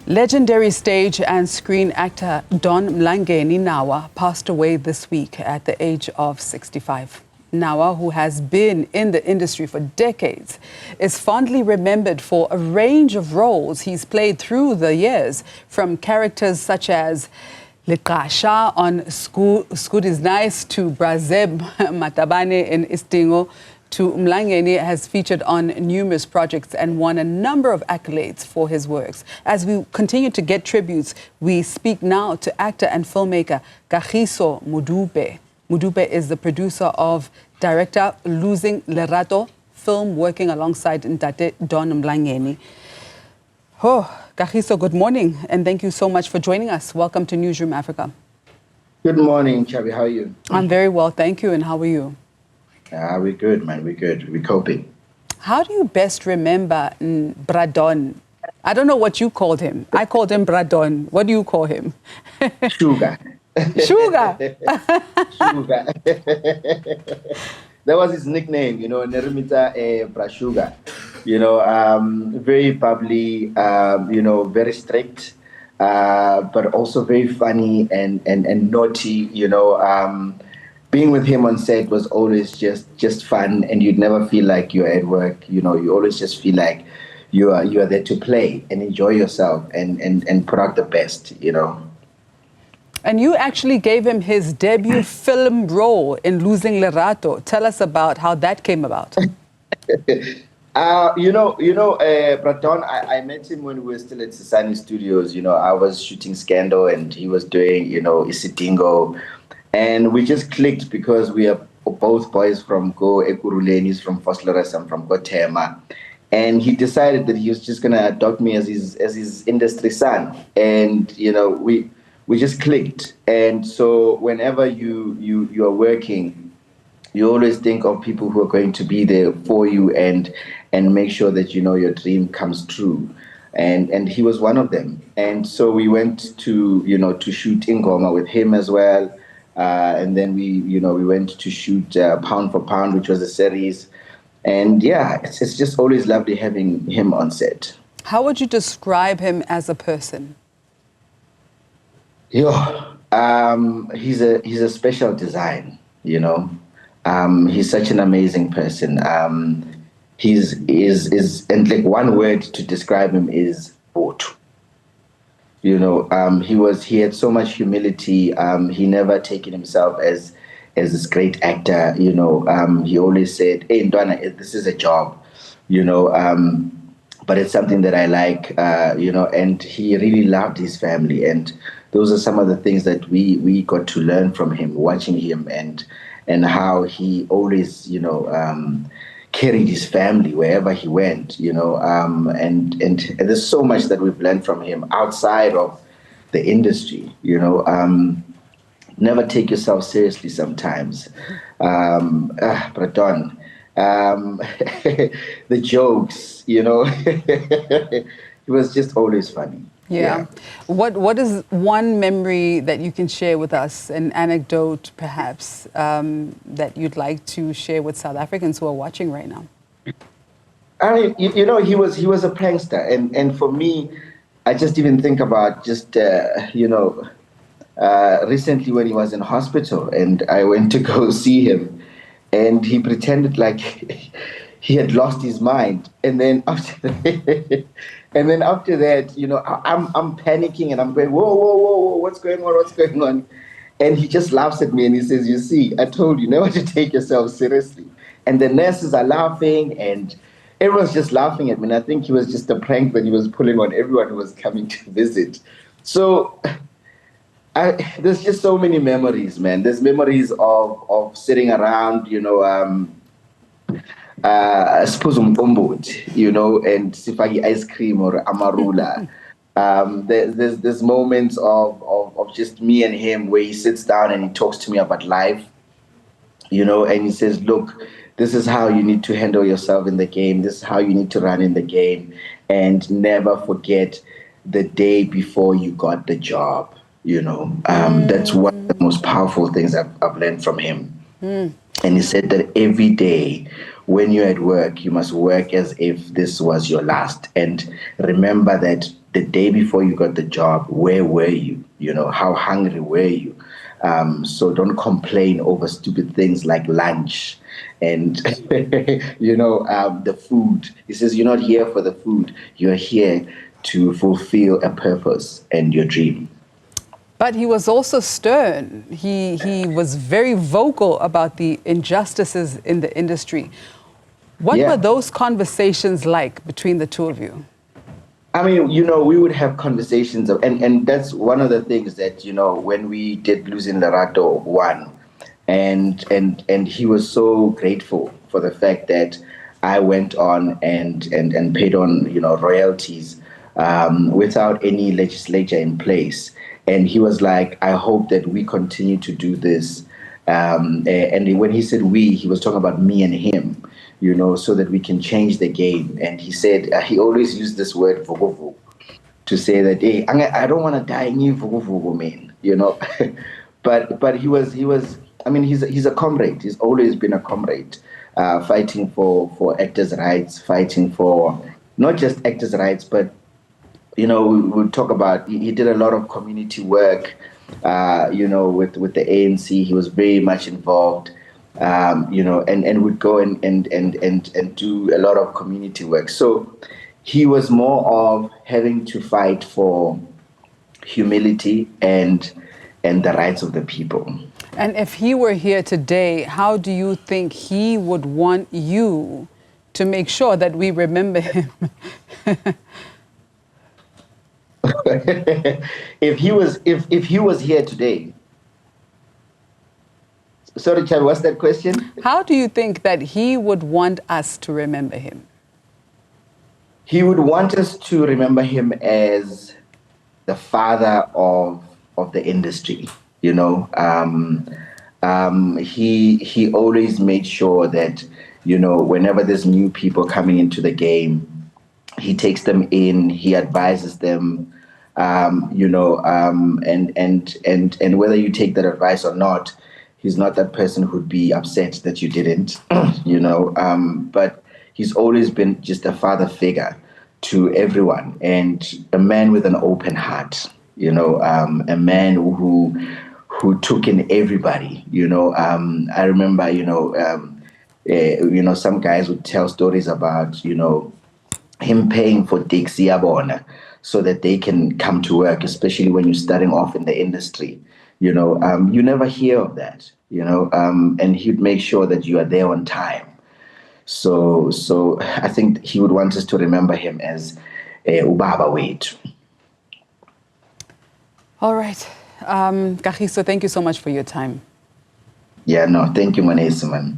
Legendary stage and screen actor Don Mlangeni Nawa passed away this week at the age of 65. Nawa, who has been in the industry for decades, is fondly remembered for a range of roles he's played through the years, from characters such as Lekasha on Scoot is Nice to Brazeb Matabane in Istingo, to Mlangeni has featured on numerous projects and won a number of accolades for his works. As we continue to get tributes, we speak now to actor and filmmaker Kagiso Modupe. Modupe is the producer of director Losing Lerato film, working alongside Ntate Don Mlangeni. Oh, Kagiso, good morning, and thank you so much for joining us. Welcome to Newzroom Afrika. Good morning, Chabi. How are you? I'm very well, thank you. And how are you? We're good, man. We're good. We're coping. How do you best remember Bradon? I don't know what you called him. I called him Bradon. What do you call him? Sugar. Sugar. Sugar. That was his nickname, you know, Nerimita Brashuga. You know, very bubbly, you know, very strict, but also very funny and naughty, you know. Being with him on set was always just fun, and you'd never feel like you're at work. You know, you always just feel like you are there to play and enjoy yourself and put out the best, you know. And you actually gave him his debut film role in Losing Lerato. Tell us about how that came about. Bradon, I met him when we were still at Sisani Studios. You know, I was shooting Scandal and he was doing, you know, Isidingo. And we just clicked because we are both boys from Go Ekurhuleni. He's from Vosloorus, I'm from Gotema. And he decided that he was just going to adopt me as his industry son. And, you know, we just clicked. And so whenever you are working, you always think of people who are going to be there for you and make sure that, you know, your dream comes true. And he was one of them. And so we went to, you know, to shoot Ingoma with him as well. And then we went to shoot Pound for Pound, which was a series. And yeah, it's just always lovely having him on set. How would you describe him as a person? He's a special design, you know. He's such an amazing person. And like one word to describe him is Botu. You know, he had so much humility. He never taken himself as this great actor. You know, he always said, "Hey, Ndwana, this is a job," you know, but it's something that I like. You know, and he really loved his family, and those are some of the things that we got to learn from him, watching him, and how he always, you know, carried his family wherever he went, you know, and there's so much that we've learned from him outside of the industry, you know. Never take yourself seriously sometimes. Bradon, the jokes, you know, it was just always funny. Yeah. What is one memory that you can share with us, an anecdote perhaps, that you'd like to share with South Africans who are watching right now? I mean, you know, he was a prankster, and for me, I just even think about just you know, recently when he was in hospital and I went to go see him, and he pretended like he had lost his mind, and then after that, you know, I'm panicking and I'm going, whoa, what's going on? And he just laughs at me and he says, "You see, I told you never to take yourself seriously." And the nurses are laughing and everyone's just laughing at me. And I think he was just a prank that he was pulling on everyone who was coming to visit. So there's just so many memories, man. There's memories of sitting around, you know, you know, and sifagi ice cream or amarula. There's moments of just me and him where he sits down and he talks to me about life, you know, and he says, "Look, this is how you need to handle yourself in the game. This is how you need to run in the game, and never forget the day before you got the job." You know, that's one of the most powerful things I've learned from him. And he said that every day when you're at work, you must work as if this was your last. And remember that the day before you got the job, where were you? You know, how hungry were you? So don't complain over stupid things like lunch and, the food. He says, you're not here for the food. You're here to fulfill a purpose and your dream. But he was also stern. He was very vocal about the injustices in the industry. What were those conversations like between the two of you? I mean, we would have conversations, and that's one of the things that, when we did Losing Lerato 1, and he was so grateful for the fact that I went on and paid on, royalties without any legislature in place. And he was like, I hope that we continue to do this. And when he said we, he was talking about me and him, so that we can change the game. And he said, he always used this word, vuguvugu, to say that, hey, I don't want to die in you, vuguvugu, man, but he was, I mean, he's a comrade. He's always been a comrade, fighting for actors' rights, fighting for not just actors' rights, but we talk about, he did a lot of community work, with the ANC. He was very much involved, and would go and do a lot of community work. So he was more of having to fight for humility and the rights of the people. And if he were here today, how do you think he would want you to make sure that we remember him? If he was here today, sorry, Chavi, what's that question? How do you think that he would want us to remember him? He would want us to remember him as the father of the industry. He always made sure that, whenever there's new people coming into the game, he takes them in, he advises them, and whether you take that advice or not, he's not that person who'd be upset that you didn't, but he's always been just a father figure to everyone, and a man with an open heart, a man who took in everybody. I remember, some guys would tell stories about, him paying for Dixie Abona so that they can come to work, especially when you're starting off in the industry. You never hear of that, and he'd make sure that you are there on time. So I think he would want us to remember him as Ubaba Wait. All right. Kagiso, thank you so much for your time. Yeah, no, thank you, Manesiman.